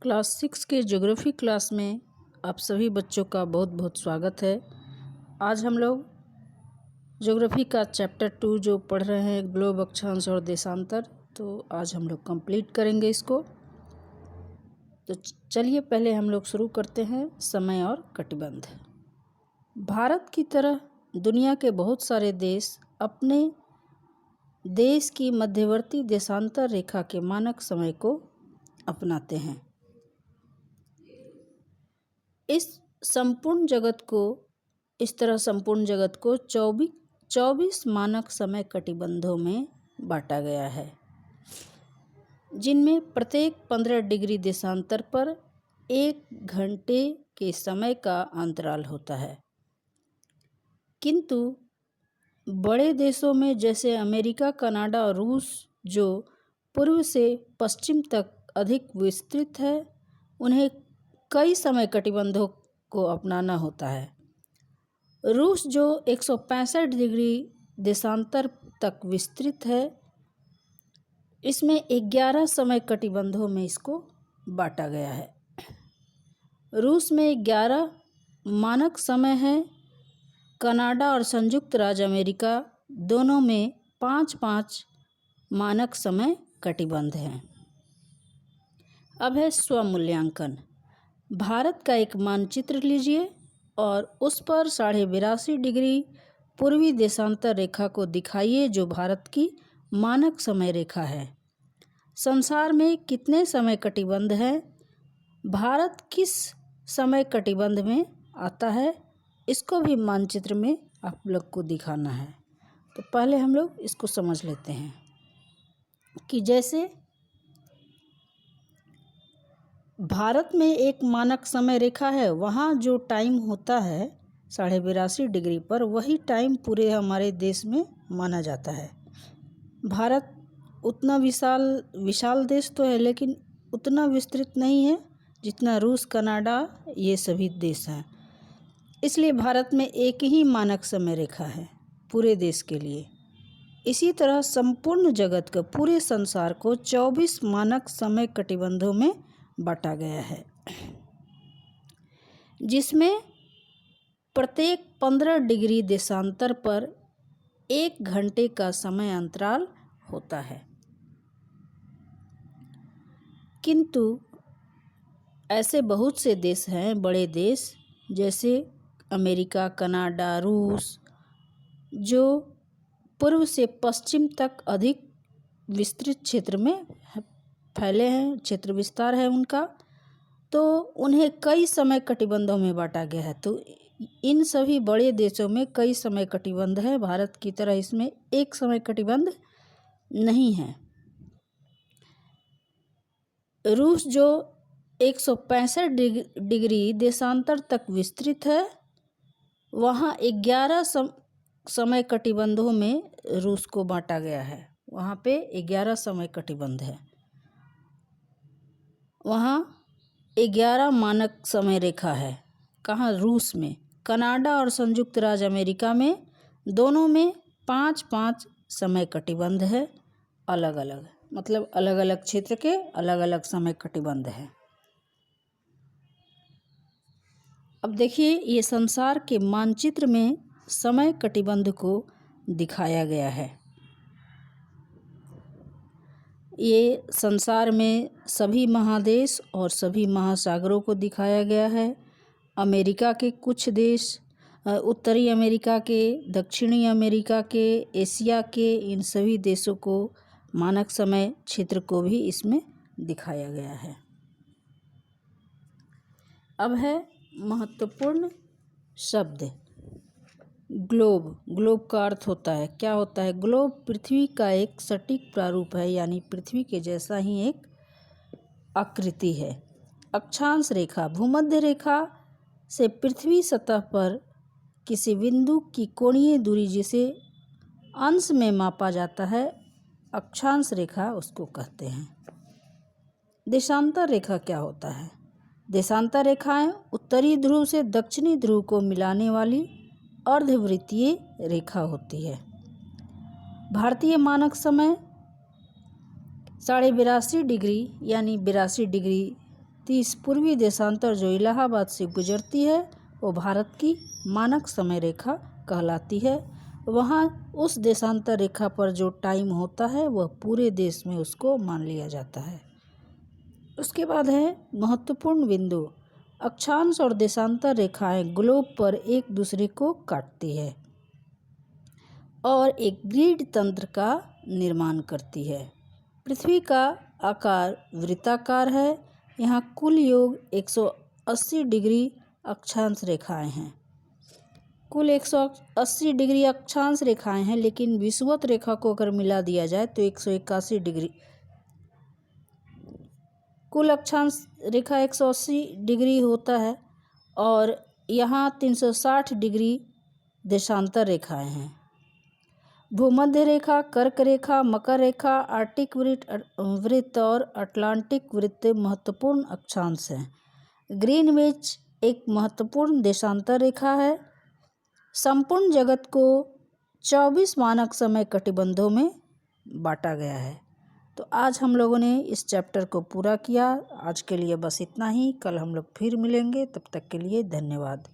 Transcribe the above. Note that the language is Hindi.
क्लास 6 के ज्योग्राफी क्लास में आप सभी बच्चों का बहुत बहुत स्वागत है। आज हम लोग ज्योग्राफी का चैप्टर 2 जो पढ़ रहे हैं ग्लोब, अक्षांश और देशांतर, तो आज हम लोग कंप्लीट करेंगे इसको। तो चलिए पहले हम लोग शुरू करते हैं समय और कटिबंध। भारत की तरह दुनिया के बहुत सारे देश अपने देश की मध्यवर्ती देशांतर रेखा के मानक समय को अपनाते हैं। इस तरह संपूर्ण जगत को 24 मानक समय कटिबंधों में बांटा गया है, जिनमें प्रत्येक 15 डिग्री देशांतर पर 1 घंटे के समय का अंतराल होता है। किंतु बड़े देशों में जैसे अमेरिका, कनाडा और रूस, जो पूर्व से पश्चिम तक अधिक विस्तृत है, उन्हें कई समय कटिबंधों को अपनाना होता है। रूस जो 165 डिग्री देशांतर तक विस्तृत है, इसमें 11 समय कटिबंधों में इसको बांटा गया है। रूस में 11 मानक समय है। कनाडा और संयुक्त राज्य अमेरिका दोनों में 5-5 मानक समय कटिबंध हैं। अब है स्वमूल्यांकन। भारत का एक मानचित्र लीजिए और उस पर 82.5 डिग्री पूर्वी देशांतर रेखा को दिखाइए, जो भारत की मानक समय रेखा है। संसार में कितने समय कटिबंध हैं? भारत किस समय कटिबंध में आता है? इसको भी मानचित्र में आप लोग को दिखाना है। तो पहले हम लोग इसको समझ लेते हैं कि जैसे भारत में एक मानक समय रेखा है, वहाँ जो टाइम होता है 82.5 डिग्री पर, वही टाइम पूरे हमारे देश में माना जाता है। भारत उतना विशाल देश तो है, लेकिन उतना विस्तृत नहीं है जितना रूस, कनाडा, ये सभी देश हैं। इसलिए भारत में एक ही मानक समय रेखा है पूरे देश के लिए। इसी तरह संपूर्ण जगत का, पूरे संसार को 24 मानक समय कटिबंधों में बांटा गया है, जिसमें प्रत्येक 15 डिग्री देशांतर पर 1 घंटे का समय अंतराल होता है। किंतु ऐसे बहुत से देश हैं, बड़े देश जैसे अमेरिका, कनाडा, रूस, जो पूर्व से पश्चिम तक अधिक विस्तृत क्षेत्र में फैले हैं, क्षेत्र विस्तार है उनका, तो उन्हें कई समय कटिबंधों में बांटा गया है। तो इन सभी बड़े देशों में कई समय कटिबंध है। भारत की तरह इसमें एक समय कटिबंध नहीं है। रूस जो 165 डिग्री देशांतर तक विस्तृत है, वहाँ 11 समय कटिबंधों में रूस को बांटा गया है। वहाँ पे 11 समय कटिबंध है। वहाँ 11 मानक समय रेखा है। कहाँ? रूस में। कनाडा और संयुक्त राज्य अमेरिका में दोनों में 5-5 समय कटिबंध है। अलग अलग, मतलब अलग अलग क्षेत्र के अलग अलग समय कटिबंध है। अब देखिए, ये संसार के मानचित्र में समय कटिबंध को दिखाया गया है। ये संसार में सभी महादेश और सभी महासागरों को दिखाया गया है। अमेरिका के कुछ देश, उत्तरी अमेरिका के, दक्षिणी अमेरिका के, एशिया के, इन सभी देशों को मानक समय क्षेत्र को भी इसमें दिखाया गया है। अब है महत्वपूर्ण शब्द ग्लोब। ग्लोब का अर्थ होता है, क्या होता है? ग्लोब पृथ्वी का एक सटीक प्रारूप है, यानी पृथ्वी के जैसा ही एक आकृति है। अक्षांश रेखा, भूमध्य रेखा से पृथ्वी सतह पर किसी बिंदु की कोणीय दूरी जिसे अंश में मापा जाता है, अक्षांश रेखा उसको कहते हैं। देशांतर रेखा क्या होता है? देशांतर रेखाएं उत्तरी ध्रुव से दक्षिणी ध्रुव को मिलाने वाली अर्धवृत्तीय रेखा होती है। भारतीय मानक समय 82.5 डिग्री यानी 82 डिग्री 30 पूर्वी देशांतर जो इलाहाबाद से गुजरती है वो भारत की मानक समय रेखा कहलाती है। वहाँ उस देशांतर रेखा पर जो टाइम होता है वह पूरे देश में उसको मान लिया जाता है। उसके बाद है महत्वपूर्ण बिंदु। अक्षांश और देशांतर रेखाएं ग्लोब पर एक दूसरे को काटती है और एक ग्रिड तंत्र का निर्माण करती है। पृथ्वी का आकार वृत्ताकार है। यहाँ कुल योग 180 डिग्री अक्षांश रेखाएं हैं। कुल 180 डिग्री अक्षांश रेखाएं हैं, लेकिन विषुवत रेखा को अगर मिला दिया जाए तो 181 डिग्री। कुल अक्षांश रेखा 180 डिग्री होता है और यहाँ 360 डिग्री देशांतर रेखाएं हैं। भूमध्य रेखा, कर्क रेखा, मकर रेखा, आर्कटिक वृत्त और अटलांटिक वृत्त महत्वपूर्ण अक्षांश हैं। ग्रीनविच एक महत्वपूर्ण देशांतर रेखा है। संपूर्ण जगत को 24 मानक समय कटिबंधों में बांटा गया है। तो आज हम लोगों ने इस चैप्टर को पूरा किया। आज के लिए बस इतना ही। कल हम लोग फिर मिलेंगे। तब तक के लिए धन्यवाद।